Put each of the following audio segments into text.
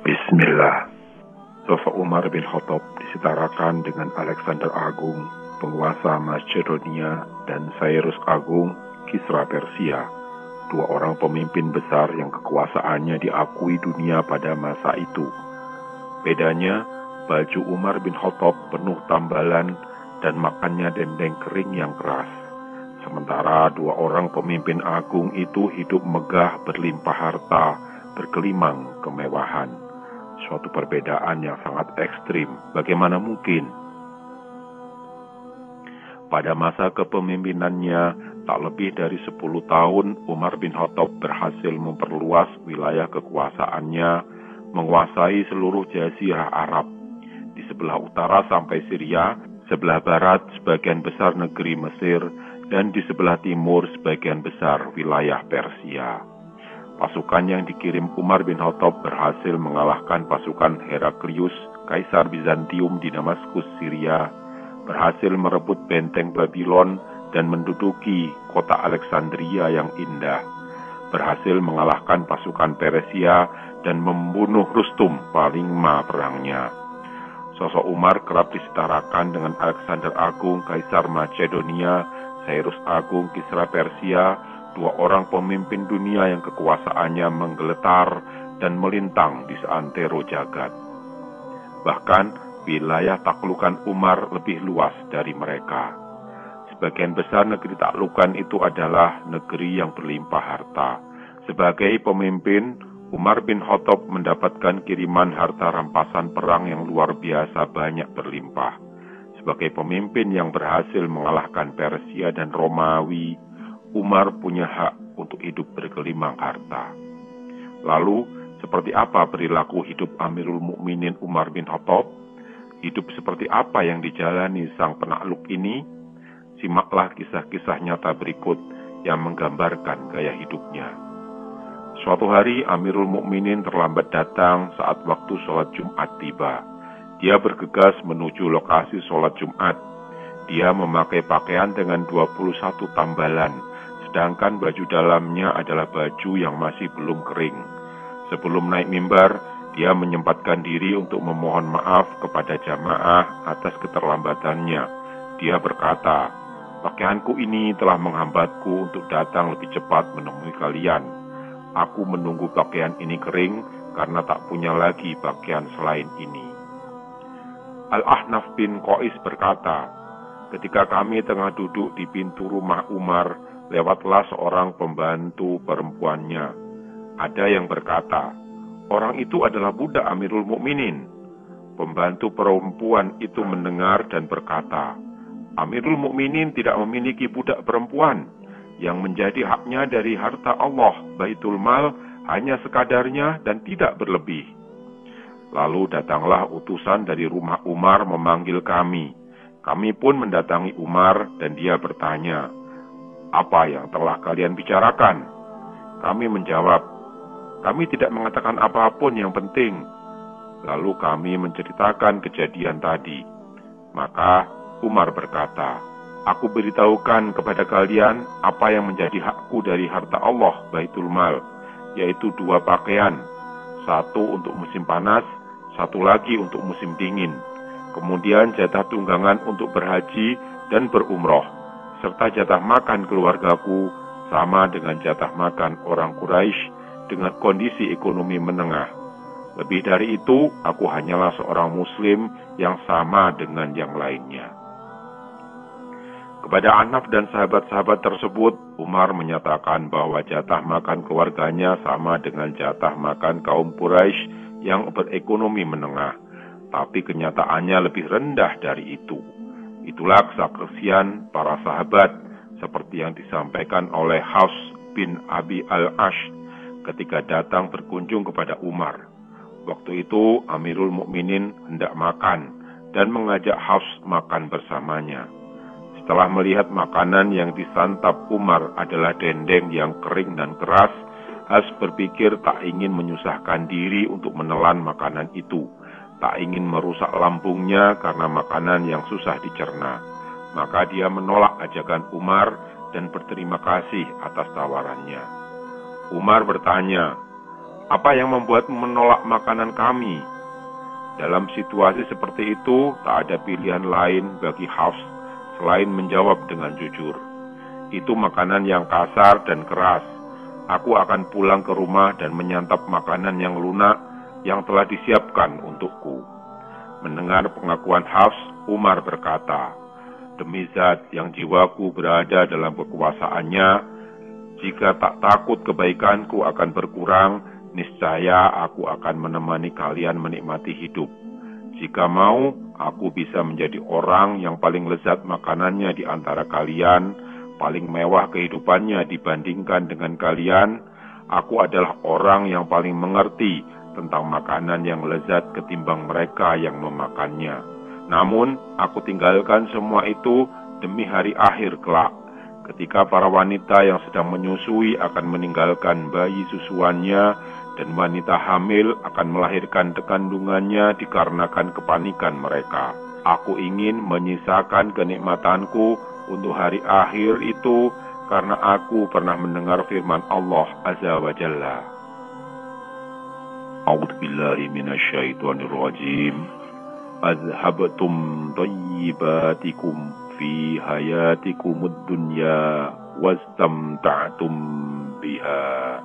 Bismillah. Sosok Umar bin Khattab disetarakan dengan Alexander Agung, penguasa Macedonia, dan Cyrus Agung, Kisra Persia, dua orang pemimpin besar yang kekuasaannya diakui dunia pada masa itu. Bedanya, baju Umar bin Khattab penuh tambalan dan makannya dendeng kering yang keras. Sementara dua orang pemimpin agung itu hidup megah, berlimpah harta, berkelimang kemewahan. Suatu perbedaan yang sangat ekstrim. Bagaimana mungkin? Pada masa kepemimpinannya, tak lebih dari 10 tahun, Umar bin Khattab berhasil memperluas wilayah kekuasaannya, menguasai seluruh jazirah Arab. Di sebelah utara sampai Syria, sebelah barat sebagian besar negeri Mesir, dan di sebelah timur sebagian besar wilayah Persia. Pasukan yang dikirim Umar bin Khattab berhasil mengalahkan pasukan Heraklius, Kaisar Bizantium di Damaskus, Syria, berhasil merebut benteng Babylon dan menduduki kota Alexandria yang indah, berhasil mengalahkan pasukan Persia dan membunuh Rustum, panglima perangnya. Sosok Umar kerap disetarakan dengan Alexander Agung, Kaisar Macedonia, Cyrus Agung, Kisra Persia, dua orang pemimpin dunia yang kekuasaannya menggeletar dan melintang di seantero jagat. Bahkan, wilayah taklukan Umar lebih luas dari mereka. Sebagian besar negeri taklukan itu adalah negeri yang berlimpah harta. Sebagai pemimpin, Umar bin Khattab mendapatkan kiriman harta rampasan perang yang luar biasa banyak berlimpah. Sebagai pemimpin yang berhasil mengalahkan Persia dan Romawi, Umar punya hak untuk hidup bergelimang harta. Lalu, seperti apa perilaku hidup Amirul Mukminin Umar bin Khattab? Hidup seperti apa yang dijalani sang penakluk ini? Simaklah kisah-kisah nyata berikut yang menggambarkan gaya hidupnya. Suatu hari Amirul Mukminin terlambat datang saat waktu sholat Jumat tiba. Dia bergegas menuju lokasi sholat Jumat. Dia memakai pakaian dengan 21 tambalan, sedangkan baju dalamnya adalah baju yang masih belum kering. Sebelum naik mimbar, dia menyempatkan diri untuk memohon maaf kepada jamaah atas keterlambatannya. Dia berkata, "Pakaianku ini telah menghambatku untuk datang lebih cepat menemui kalian. Aku menunggu pakaian ini kering karena tak punya lagi pakaian selain ini." Al-Ahnaf bin Qais berkata, "Ketika kami tengah duduk di pintu rumah Umar, lewatlah seorang pembantu perempuannya. Ada yang berkata, 'Orang itu adalah budak Amirul Mukminin.' Pembantu perempuan itu mendengar dan berkata, 'Amirul Mukminin tidak memiliki budak perempuan. Yang menjadi haknya dari harta Allah, Baitul Mal, hanya sekadarnya dan tidak berlebih.' Lalu datanglah utusan dari rumah Umar memanggil kami. Kami pun mendatangi Umar dan dia bertanya, 'Apa yang telah kalian bicarakan?' Kami menjawab, 'Kami tidak mengatakan apapun yang penting.' Lalu kami menceritakan kejadian tadi. Maka Umar berkata, 'Aku beritahukan kepada kalian apa yang menjadi hakku dari harta Allah, Baitul Mal, yaitu 2 pakaian, satu untuk musim panas, satu lagi untuk musim dingin. Kemudian jatah tunggangan untuk berhaji dan berumroh, serta jatah makan keluargaku sama dengan jatah makan orang Quraisy dengan kondisi ekonomi menengah. Lebih dari itu, aku hanyalah seorang muslim yang sama dengan yang lainnya.'" Kepada Ahnaf dan sahabat-sahabat tersebut, Umar menyatakan bahwa jatah makan keluarganya sama dengan jatah makan kaum Quraisy yang berekonomi menengah, tapi kenyataannya lebih rendah dari itu. Itulah kesaksian para sahabat seperti yang disampaikan oleh Hafs bin Abi al-Ash ketika datang berkunjung kepada Umar. Waktu itu Amirul Mukminin hendak makan dan mengajak Hafs makan bersamanya. Setelah melihat makanan yang disantap Umar adalah dendeng yang kering dan keras, Hafs berpikir tak ingin menyusahkan diri untuk menelan makanan itu. Tak ingin merusak lambungnya karena makanan yang susah dicerna. Maka dia menolak ajakan Umar dan berterima kasih atas tawarannya. Umar bertanya, Apa yang membuatmu menolak makanan kami? Dalam situasi seperti itu, tak ada pilihan lain bagi Hafs selain menjawab dengan jujur. Itu makanan yang kasar dan keras. Aku akan pulang ke rumah dan menyantap makanan yang lunak yang telah disiapkan untukku. Mendengar pengakuan Hafs, Umar berkata, "Demi zat yang jiwaku berada dalam kekuasaannya, jika tak takut kebaikanku akan berkurang, niscaya aku akan menemani kalian menikmati hidup. Jika mau, aku bisa menjadi orang yang paling lezat makanannya di antara kalian, paling mewah kehidupannya dibandingkan dengan kalian. Aku adalah orang yang paling mengerti tentang makanan yang lezat ketimbang mereka yang memakannya. Namun, aku tinggalkan semua itu demi hari akhir kelak, ketika para wanita yang sedang menyusui akan meninggalkan bayi susuannya dan wanita hamil akan melahirkan kandungannya dikarenakan kepanikan mereka. Aku ingin menyisakan kenikmatanku untuk hari akhir itu karena aku pernah mendengar firman Allah Azza wa Jalla. A'udzu billahi minasyaitonir rajim. Azhabtum thayyibatikum fi hayatikumud dunya wastamta'tum biha.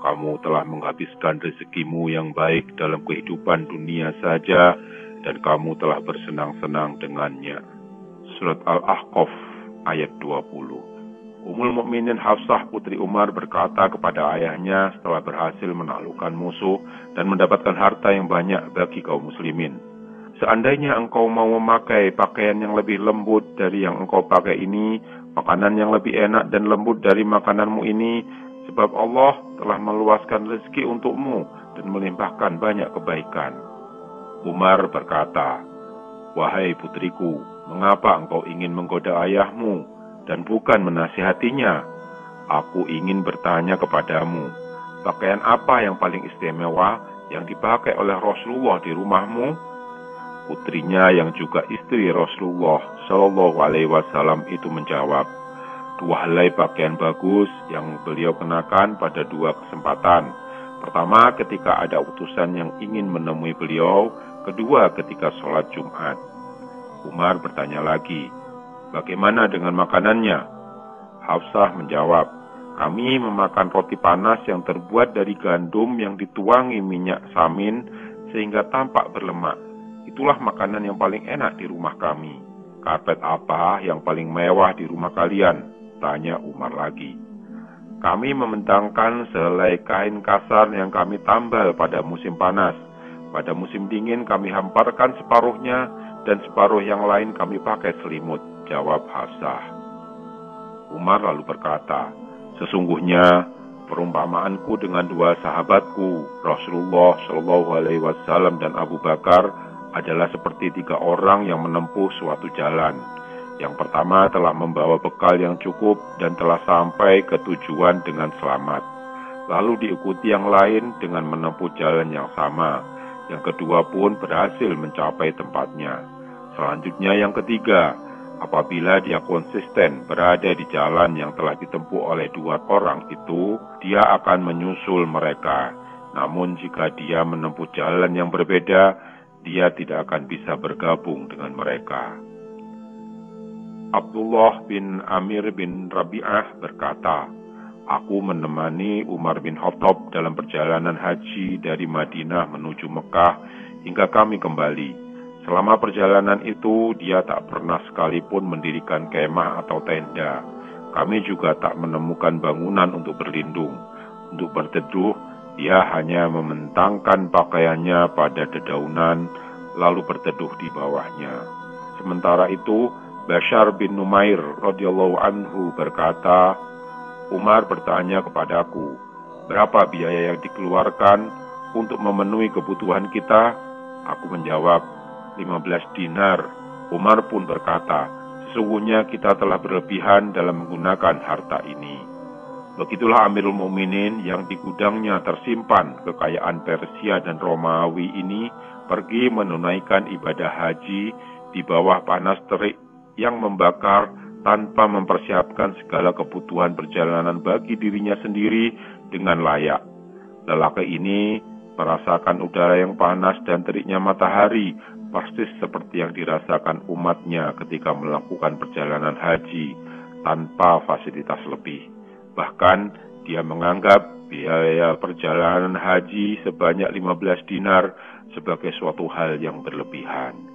Kamu telah menghabiskan rezekimu yang baik dalam kehidupan dunia saja dan kamu telah bersenang-senang dengannya. Surat Al-Ahqaf ayat 20. Ummul Mukminin Hafsah putri Umar berkata kepada ayahnya setelah berhasil menaklukkan musuh dan mendapatkan harta yang banyak bagi kaum muslimin. Seandainya engkau mau memakai pakaian yang lebih lembut dari yang engkau pakai ini, makanan yang lebih enak dan lembut dari makananmu ini, sebab Allah telah meluaskan rezeki untukmu dan melimpahkan banyak kebaikan. Umar berkata, "Wahai putriku, mengapa engkau ingin menggoda ayahmu dan bukan menasihatinya? Aku ingin bertanya kepadamu, pakaian apa yang paling istimewa yang dipakai oleh Rasulullah di rumahmu?" Putrinya yang juga istri Rasulullah Shallallahu Alaihi Wasallam itu menjawab, "Dua helai pakaian bagus yang beliau kenakan pada dua kesempatan. Pertama ketika ada utusan yang ingin menemui beliau, kedua ketika sholat Jumat." Umar bertanya lagi, "Bagaimana dengan makanannya?" Hafsah menjawab, "Kami memakan roti panas yang terbuat dari gandum yang dituangi minyak samin sehingga tampak berlemak. Itulah makanan yang paling enak di rumah kami." "Karpet apa yang paling mewah di rumah kalian?" tanya Umar lagi. "Kami membentangkan sehelai kain kasar yang kami tambal pada musim panas. Pada musim dingin kami hamparkan separuhnya dan separuh yang lain kami pakai selimut," jawab Hafsah. Umar lalu berkata, "Sesungguhnya perumpamaanku dengan dua sahabatku, Rasulullah Shallallahu Alaihi Wasallam dan Abu Bakar, adalah seperti tiga orang yang menempuh suatu jalan. Yang pertama telah membawa bekal yang cukup dan telah sampai ke tujuan dengan selamat. Lalu diikuti yang lain dengan menempuh jalan yang sama. Yang kedua pun berhasil mencapai tempatnya. Selanjutnya yang ketiga, apabila dia konsisten berada di jalan yang telah ditempuh oleh dua orang itu, dia akan menyusul mereka. Namun jika dia menempuh jalan yang berbeda, dia tidak akan bisa bergabung dengan mereka." Abdullah bin Amir bin Rabi'ah berkata, "Aku menemani Umar bin Khattab dalam perjalanan haji dari Madinah menuju Mekah hingga kami kembali. Selama perjalanan itu, dia tak pernah sekalipun mendirikan kemah atau tenda. Kami juga tak menemukan bangunan untuk berlindung. Untuk berteduh, dia hanya membentangkan pakaiannya pada dedaunan, lalu berteduh di bawahnya." Sementara itu, Bashar bin Numair radhiyallahu anhu berkata, "Umar bertanya kepadaku, berapa biaya yang dikeluarkan untuk memenuhi kebutuhan kita?" Aku menjawab, 15 dinar. Umar pun berkata, "Sesungguhnya kita telah berlebihan dalam menggunakan harta ini." Begitulah Amirul Mukminin yang di gudangnya tersimpan kekayaan Persia dan Romawi ini pergi menunaikan ibadah haji di bawah panas terik yang membakar tanpa mempersiapkan segala kebutuhan perjalanan bagi dirinya sendiri dengan layak. Lelaki ini merasakan udara yang panas dan teriknya matahari, persis seperti yang dirasakan umatnya ketika melakukan perjalanan haji tanpa fasilitas lebih. Bahkan dia menganggap biaya perjalanan haji sebanyak 15 dinar sebagai suatu hal yang berlebihan.